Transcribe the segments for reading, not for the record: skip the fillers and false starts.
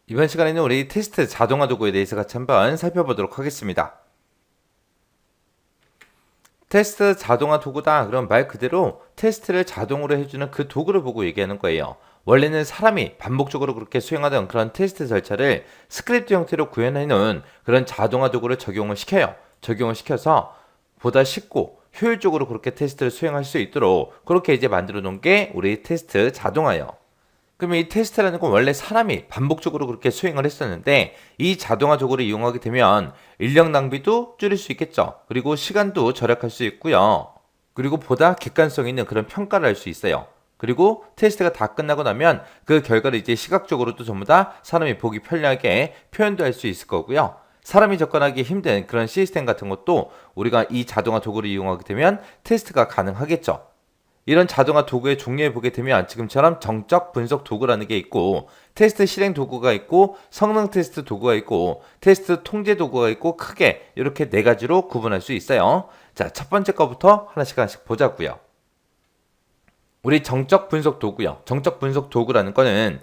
이번 시간에는 우리 테스트 자동화 도구에 대해서 같이 한번 살펴보도록 하겠습니다. 테스트 자동화 도구다. 그럼 말 그대로 테스트를 자동으로 해주는 그 도구를 보고 얘기하는 거예요. 원래는 사람이 반복적으로 그렇게 수행하던 그런 테스트 절차를 스크립트 형태로 구현해 놓은 그런 자동화 도구를 적용을 시켜요. 적용을 시켜서 보다 쉽고 효율적으로 그렇게 테스트를 수행할 수 있도록 그렇게 이제 만들어 놓은 게 우리 테스트 자동화예요. 그러면 이 테스트라는 건 원래 사람이 반복적으로 그렇게 수행을 했었는데 이 자동화 도구를 이용하게 되면 인력 낭비도 줄일 수 있겠죠. 그리고 시간도 절약할 수 있고요. 그리고 보다 객관성 있는 그런 평가를 할 수 있어요. 그리고 테스트가 다 끝나고 나면 그 결과를 이제 시각적으로도 전부 다 사람이 보기 편리하게 표현도 할 수 있을 거고요. 사람이 접근하기 힘든 그런 시스템 같은 것도 우리가 이 자동화 도구를 이용하게 되면 테스트가 가능하겠죠. 이런 자동화 도구의 종류에 보게 되면 지금처럼 정적 분석 도구라는 게 있고 테스트 실행 도구가 있고 성능 테스트 도구가 있고 테스트 통제 도구가 있고 크게 이렇게 네 가지로 구분할 수 있어요. 자, 첫 번째 거부터 하나씩 보자고요. 우리 정적 분석 도구요. 정적 분석 도구라는 거는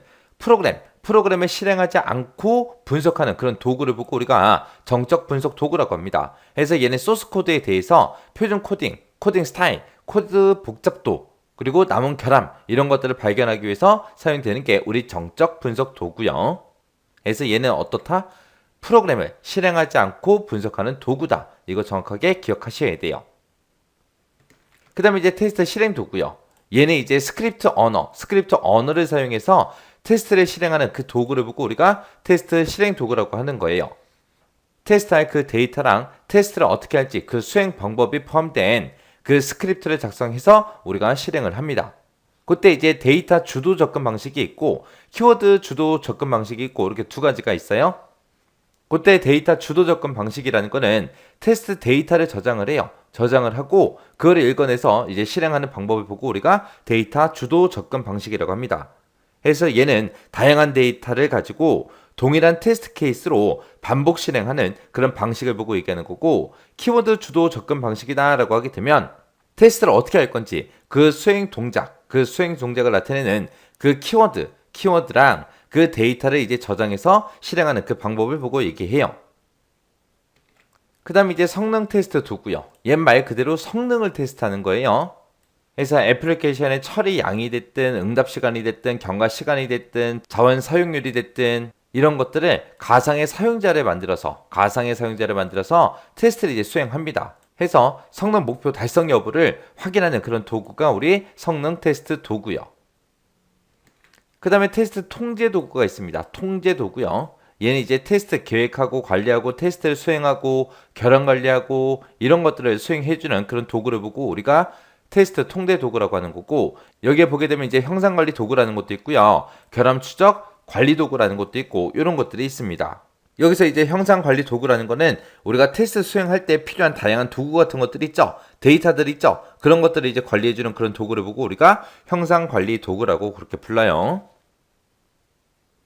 프로그램을 실행하지 않고 분석하는 그런 도구를 보고 우리가 정적 분석 도구라고 합니다. 그래서 얘는 소스 코드에 대해서 표준 코딩 스타일, 코드 복잡도, 그리고 남은 결함 이런 것들을 발견하기 위해서 사용되는 게 우리 정적 분석 도구요. 그래서 얘는 어떻다? 프로그램을 실행하지 않고 분석하는 도구다. 이거 정확하게 기억하셔야 돼요. 그 다음에 이제 테스트 실행 도구요. 얘는 이제 스크립트 언어를 사용해서 테스트를 실행하는 그 도구를 보고 우리가 테스트 실행 도구라고 하는 거예요. 테스트할 그 데이터랑 테스트를 어떻게 할지 그 수행 방법이 포함된 그 스크립트를 작성해서 우리가 실행을 합니다. 그때 이제 데이터 주도 접근 방식이 있고 키워드 주도 접근 방식이 있고 이렇게 두 가지가 있어요. 그때 데이터 주도 접근 방식이라는 거는 테스트 데이터를 저장을 해요. 저장을 하고 그걸 읽어내서 이제 실행하는 방법을 보고 우리가 데이터 주도 접근 방식이라고 합니다. 그래서 얘는 다양한 데이터를 가지고 동일한 테스트 케이스로 반복 실행하는 그런 방식을 보고 얘기하는 거고 키워드 주도 접근 방식이다라고 하게 되면 테스트를 어떻게 할 건지 그 수행 동작을 나타내는 그 키워드랑 그 데이터를 이제 저장해서 실행하는 그 방법을 보고 얘기해요. 그 다음 이제 성능 테스트 도구요. 옛 말 그대로 성능을 테스트하는 거예요. 그래서 애플리케이션의 처리 양이 됐든 응답 시간이 됐든 경과 시간이 됐든 자원 사용률이 됐든 이런 것들을 가상의 사용자를 만들어서 테스트를 이제 수행합니다. 해서 성능 목표 달성 여부를 확인하는 그런 도구가 우리 성능 테스트 도구요. 그 다음에 테스트 통제 도구가 있습니다. 통제 도구요. 얘는 이제 테스트 계획하고 관리하고 테스트를 수행하고 결함 관리하고 이런 것들을 수행해주는 그런 도구를 보고 우리가 테스트 통제 도구라고 하는 거고 여기에 보게 되면 이제 형상 관리 도구라는 것도 있고요. 결함 추적 관리 도구라는 것도 있고 이런 것들이 있습니다. 여기서 이제 형상 관리 도구라는 거는 우리가 테스트 수행할 때 필요한 다양한 도구 같은 것들 있죠. 데이터들 있죠. 그런 것들을 이제 관리해주는 그런 도구를 보고 우리가 형상 관리 도구라고 그렇게 불러요.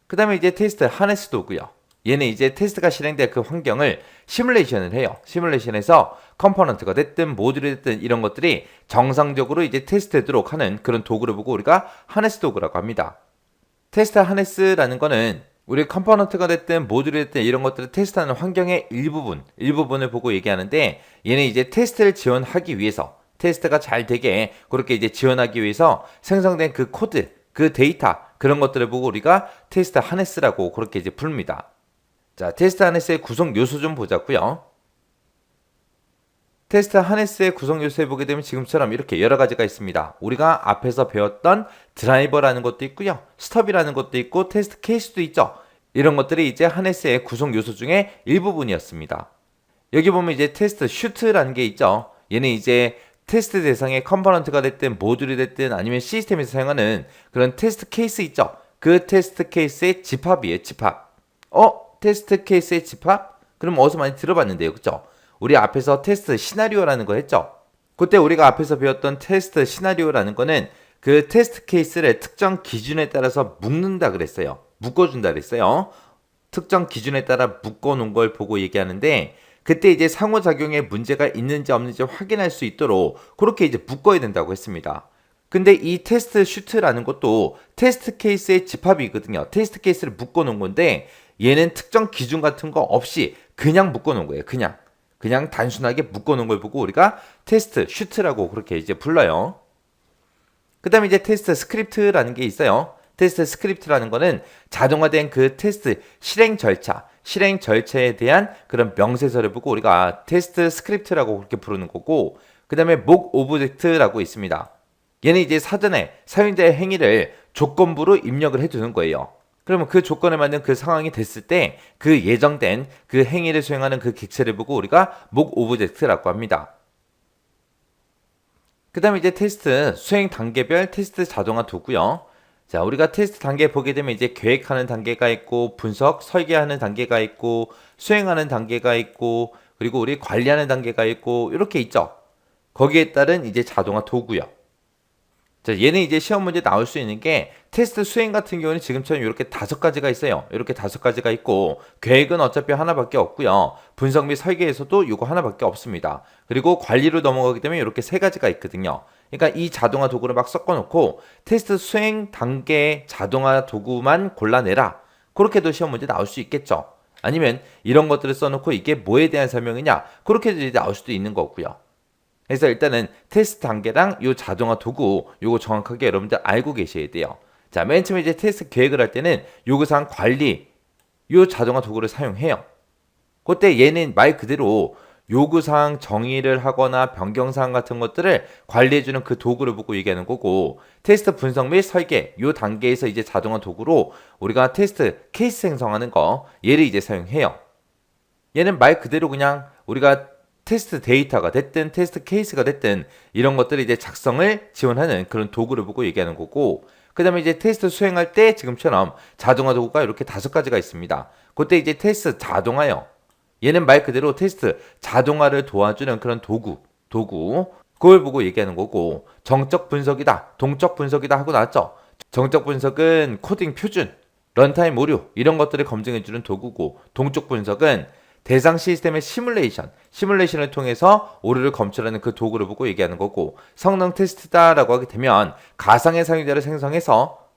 그 다음에 이제 테스트 하네스 도구요. 얘는 이제 테스트가 실행될 그 환경을 시뮬레이션을 해요. 시뮬레이션에서 컴포넌트가 됐든 모듈이 됐든 이런 것들이 정상적으로 이제 테스트되도록 하는 그런 도구를 보고 우리가 하네스 도구라고 합니다. 테스트 하네스라는 거는 우리 컴포넌트가 됐든 모듈이 됐든 이런 것들을 테스트하는 환경의 일부분을 보고 얘기하는데 얘는 이제 테스트를 지원하기 위해서 테스트가 잘 되게 그렇게 이제 지원하기 위해서 생성된 그 코드, 그 데이터 그런 것들을 보고 우리가 테스트 하네스라고 그렇게 이제 부릅니다. 자, 테스트 하네스의 구성 요소 좀 보자고요. 테스트 하네스의 구성 요소에 보게 되면 지금처럼 이렇게 여러 가지가 있습니다. 우리가 앞에서 배웠던 드라이버라는 것도 있고요. 스톱이라는 것도 있고 테스트 케이스도 있죠. 이런 것들이 이제 하네스의 구성 요소 중에 일부분이었습니다. 여기 보면 이제 테스트 슈트라는 게 있죠. 얘는 이제 테스트 대상의 컴포넌트가 됐든 모듈이 됐든 아니면 시스템에서 사용하는 그런 테스트 케이스 있죠. 그 테스트 케이스의 집합이에요. 집합. 테스트 케이스의 집합? 그럼 어디서 많이 들어봤는데요. 그쵸? 우리 앞에서 테스트 시나리오라는 거 했죠. 그때 우리가 앞에서 배웠던 테스트 시나리오라는 거는 그 테스트 케이스를 특정 기준에 따라서 묶는다 그랬어요. 묶어준다 그랬어요. 특정 기준에 따라 묶어놓은 걸 보고 얘기하는데 그때 이제 상호작용에 문제가 있는지 없는지 확인할 수 있도록 그렇게 이제 묶어야 된다고 했습니다. 근데 이 테스트 슈트라는 것도 테스트 케이스의 집합이거든요. 테스트 케이스를 묶어 놓은 건데 얘는 특정 기준 같은 거 없이 그냥 묶어 놓은 거예요. 그냥 단순하게 묶어 놓은 걸 보고 우리가 테스트 슈트라고 그렇게 이제 불러요. 그다음에 이제 테스트 스크립트라는 게 있어요. 테스트 스크립트라는 거는 자동화된 그 테스트 실행 절차에 대한 그런 명세서를 보고 우리가 테스트 스크립트라고 그렇게 부르는 거고, 그다음에 목 오브젝트라고 있습니다. 얘는 이제 사전에 사용자의 행위를 조건부로 입력을 해두는 거예요. 그러면 그 조건에 맞는 그 상황이 됐을 때 그 예정된 그 행위를 수행하는 그 객체를 보고 우리가 목 오브젝트라고 합니다. 그 다음에 이제 테스트 수행 단계별 테스트 자동화 도구요. 자, 우리가 테스트 단계 보게 되면 이제 계획하는 단계가 있고, 분석, 설계하는 단계가 있고, 수행하는 단계가 있고, 그리고 우리 관리하는 단계가 있고, 이렇게 있죠. 거기에 따른 이제 자동화 도구요. 자, 얘는 이제 시험 문제 나올 수 있는 게 테스트 수행 같은 경우는 지금처럼 이렇게 5가지가 있어요. 이렇게 5가지가 있고, 계획은 어차피 하나밖에 없고요. 분석 및 설계에서도 이거 하나밖에 없습니다. 그리고 관리로 넘어가게 되면 이렇게 3가지가 있거든요. 그러니까 이 자동화 도구를 막 섞어놓고 테스트 수행 단계 자동화 도구만 골라내라. 그렇게도 시험 문제 나올 수 있겠죠. 아니면 이런 것들을 써놓고 이게 뭐에 대한 설명이냐. 그렇게도 이제 나올 수도 있는 거고요. 그래서 일단은 테스트 단계랑 이 자동화 도구 요거 정확하게 여러분들 알고 계셔야 돼요. 자, 맨 처음에 이제 테스트 계획을 할 때는 요구사항 관리 요 자동화 도구를 사용해요. 그때 얘는 말 그대로 요구사항 정의를 하거나 변경사항 같은 것들을 관리해주는 그 도구를 보고 얘기하는 거고, 테스트 분석 및 설계 요 단계에서 이제 자동화 도구로 우리가 테스트 케이스 생성하는 거 얘를 이제 사용해요. 얘는 말 그대로 그냥 우리가 테스트 데이터가 됐든 테스트 케이스가 됐든 이런 것들을 이제 작성을 지원하는 그런 도구를 보고 얘기하는 거고, 그 다음에 이제 테스트 수행할 때 지금처럼 자동화 도구가 이렇게 5가지가 있습니다. 그때 이제 테스트 자동화요. 얘는 말 그대로 테스트 자동화를 도와주는 그런 도구 그걸 보고 얘기하는 거고, 정적 분석이다, 동적 분석이다 하고 나왔죠. 정적 분석은 코딩 표준, 런타임 오류 이런 것들을 검증해주는 도구고, 동적 분석은 대상 시스템의 시뮬레이션을 통해서 오류를 검출하는 그 도구를 보고 얘기하는 거고, 성능 테스트다라고 하게 되면 가상의 사용자를 생성해서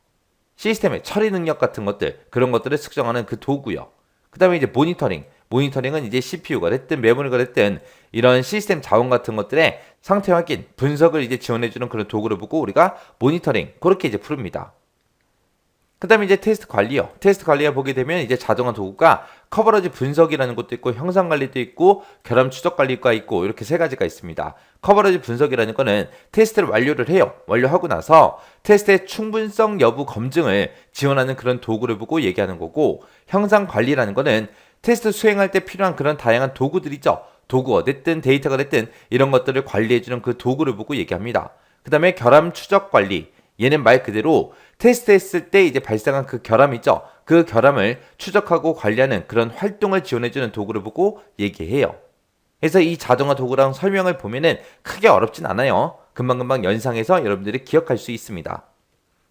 시스템의 처리 능력 같은 것들, 그런 것들을 측정하는 그 도구요. 그 다음에 이제 모니터링은 이제 CPU가 됐든 메모리가 됐든 이런 시스템 자원 같은 것들의 상태 확인, 분석을 이제 지원해주는 그런 도구를 보고 우리가 모니터링, 그렇게 이제 부릅니다. 그 다음에 이제 테스트 관리요. 테스트 관리에 보게 되면 이제 자동화 도구가 커버러지 분석이라는 것도 있고, 형상 관리도 있고, 결함 추적 관리가 있고, 이렇게 3가지가 있습니다. 커버러지 분석이라는 거는 테스트를 완료를 해요. 완료하고 나서 테스트의 충분성 여부 검증을 지원하는 그런 도구를 보고 얘기하는 거고, 형상 관리라는 거는 테스트 수행할 때 필요한 그런 다양한 도구들이죠. 도구가 됐든 데이터가 됐든 이런 것들을 관리해주는 그 도구를 보고 얘기합니다. 그 다음에 결함 추적 관리. 얘는 말 그대로 테스트했을 때 이제 발생한 그 결함 있죠. 그 결함을 추적하고 관리하는 그런 활동을 지원해주는 도구를 보고 얘기해요. 그래서 이 자동화 도구랑 설명을 보면은 크게 어렵진 않아요. 금방금방 연상해서 여러분들이 기억할 수 있습니다.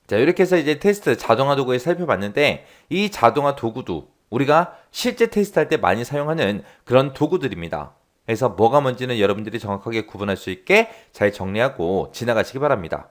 자, 이렇게 해서 이제 테스트 자동화 도구에 살펴봤는데, 이 자동화 도구도 우리가 실제 테스트할 때 많이 사용하는 그런 도구들입니다. 그래서 뭐가 뭔지는 여러분들이 정확하게 구분할 수 있게 잘 정리하고 지나가시기 바랍니다.